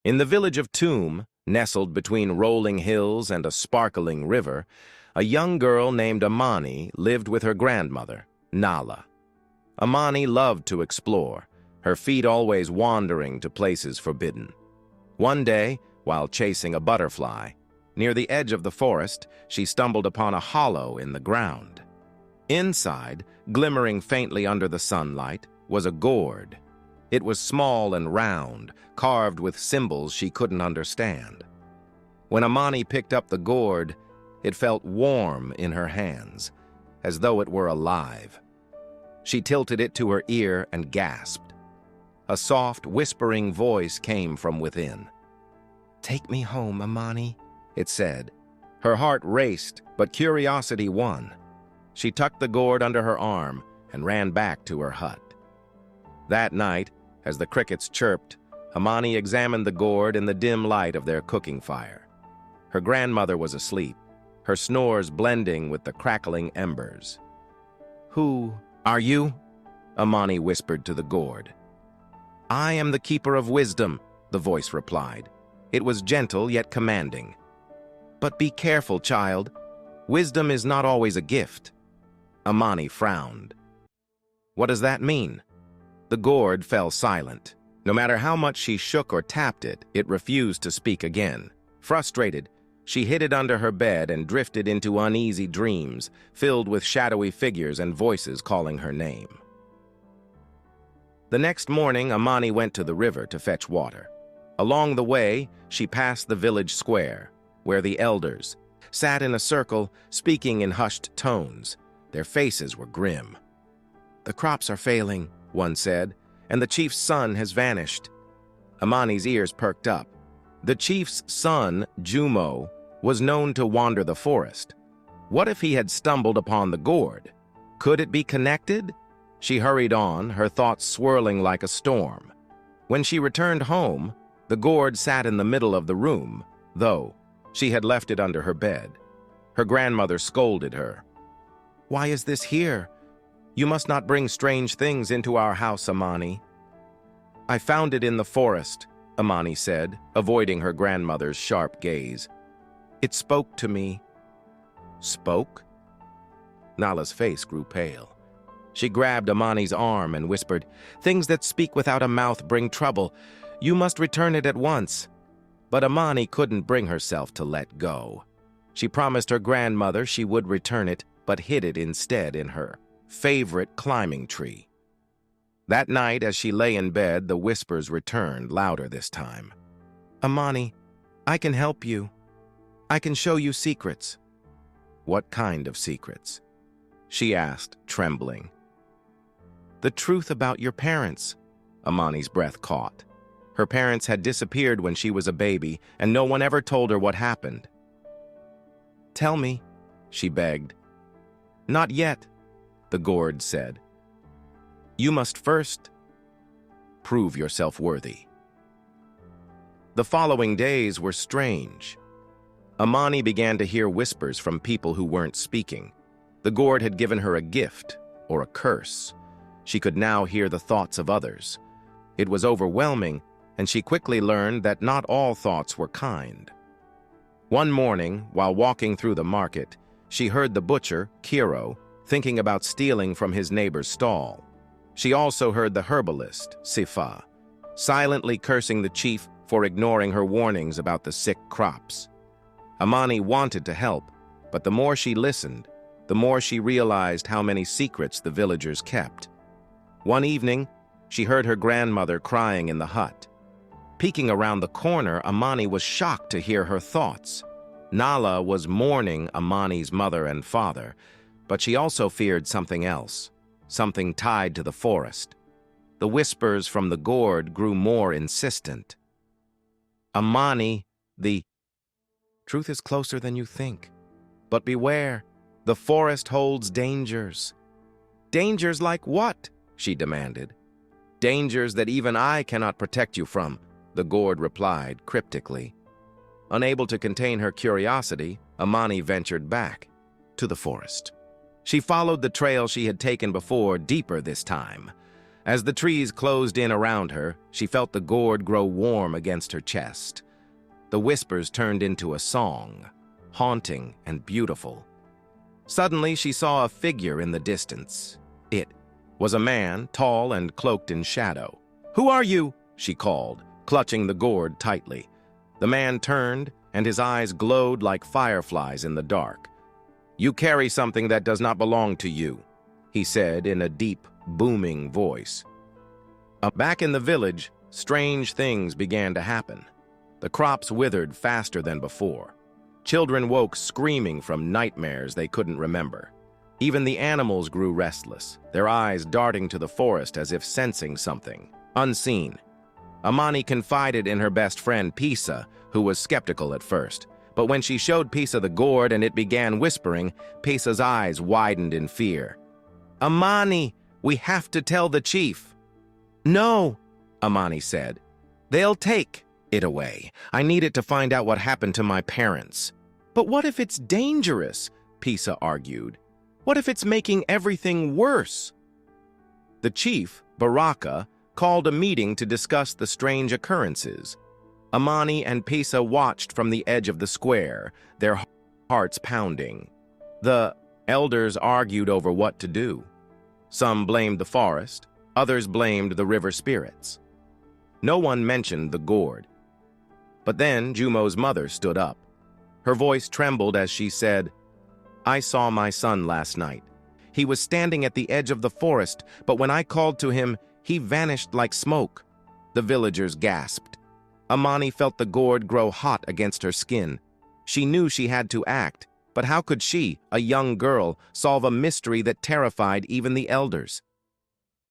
In the village of Tume, nestled between rolling hills and a sparkling river, a young girl named Amani lived with her grandmother, Nala. Amani loved to explore, her feet always wandering to places forbidden. One day, while chasing a butterfly, near the edge of the forest, she stumbled upon a hollow in the ground. Inside, glimmering faintly under the sunlight, was a gourd. It was small and round, carved with symbols she couldn't understand. When Amani picked up the gourd, it felt warm in her hands, as though it were alive. She tilted it to her ear and gasped. A soft, whispering voice came from within. "Take me home, Amani," it said. Her heart raced, but curiosity won. She tucked the gourd under her arm and ran back to her hut. That night, as the crickets chirped, Amani examined the gourd in the dim light of their cooking fire. Her grandmother was asleep, her snores blending with the crackling embers. "Who are you?" Amani whispered to the gourd. "I am the keeper of wisdom," the voice replied. It was gentle yet commanding. "But be careful, child. Wisdom is not always a gift." Amani frowned. "What does that mean?" The gourd fell silent. No matter how much she shook or tapped it, it refused to speak again. Frustrated, she hid it under her bed and drifted into uneasy dreams, filled with shadowy figures and voices calling her name. The next morning, Amani went to the river to fetch water. Along the way, she passed the village square, where the elders sat in a circle, speaking in hushed tones. Their faces were grim. "The crops are failing," one said, "and the chief's son has vanished." Amani's ears perked up. The chief's son, Jumo, was known to wander the forest. What if he had stumbled upon the gourd? Could it be connected? She hurried on, her thoughts swirling like a storm. When she returned home, the gourd sat in the middle of the room, though she had left it under her bed. Her grandmother scolded her. "Why is this here? You must not bring strange things into our house, Amani." "I found it in the forest," Amani said, avoiding her grandmother's sharp gaze. "It spoke to me." "Spoke?" Nala's face grew pale. She grabbed Amani's arm and whispered, "Things that speak without a mouth bring trouble. You must return it at once." But Amani couldn't bring herself to let go. She promised her grandmother she would return it, but hid it instead in her favorite climbing tree. That night, as she lay in bed, the whispers returned, louder this time. "Amani, I can help you. I can show you secrets." "What kind of secrets?" she asked, trembling. "The truth about your parents." Amani's breath caught. Her parents had disappeared when she was a baby, and no one ever told her what happened. "Tell me," she begged. "Not yet," the gourd said. "You must first prove yourself worthy." The following days were strange. Amani began to hear whispers from people who weren't speaking. The gourd had given her a gift, or a curse. She could now hear the thoughts of others. It was overwhelming, and she quickly learned that not all thoughts were kind. One morning, while walking through the market, she heard the butcher, Kiro, thinking about stealing from his neighbor's stall. She also heard the herbalist, Sifa, silently cursing the chief for ignoring her warnings about the sick crops. Amani wanted to help, but the more she listened, the more she realized how many secrets the villagers kept. One evening, she heard her grandmother crying in the hut. Peeking around the corner, Amani was shocked to hear her thoughts. Nala was mourning Amani's mother and father, but she also feared something else, something tied to the forest. The whispers from the gourd grew more insistent. "Amani, the truth is closer than you think. But beware, the forest holds dangers." "Dangers like what?" she demanded. "Dangers that even I cannot protect you from," the gourd replied cryptically. Unable to contain her curiosity, Amani ventured back to the forest. She followed the trail she had taken before, deeper this time. As the trees closed in around her, she felt the gourd grow warm against her chest. The whispers turned into a song, haunting and beautiful. Suddenly, she saw a figure in the distance. It was a man, tall and cloaked in shadow. "Who are you?" she called, clutching the gourd tightly. The man turned, and his eyes glowed like fireflies in the dark. "You carry something that does not belong to you," he said in a deep, booming voice. Back in the village, strange things began to happen. The crops withered faster than before. Children woke screaming from nightmares they couldn't remember. Even the animals grew restless, their eyes darting to the forest as if sensing something, unseen. Amani confided in her best friend Pisa, who was skeptical at first. But when she showed Pisa the gourd and it began whispering, Pisa's eyes widened in fear. "Amani, we have to tell the chief." "No," Amani said. "They'll take it away. I need it to find out what happened to my parents." "But what if it's dangerous?" Pisa argued. "What if it's making everything worse?" The chief, Baraka, called a meeting to discuss the strange occurrences. Amani and Pisa watched from the edge of the square, their hearts pounding. The elders argued over what to do. Some blamed the forest, others blamed the river spirits. No one mentioned the gourd. But then Jumo's mother stood up. Her voice trembled as she said, "I saw my son last night. He was standing at the edge of the forest, but when I called to him, he vanished like smoke." The villagers gasped. Amani felt the gourd grow hot against her skin. She knew she had to act, but how could she, a young girl, solve a mystery that terrified even the elders?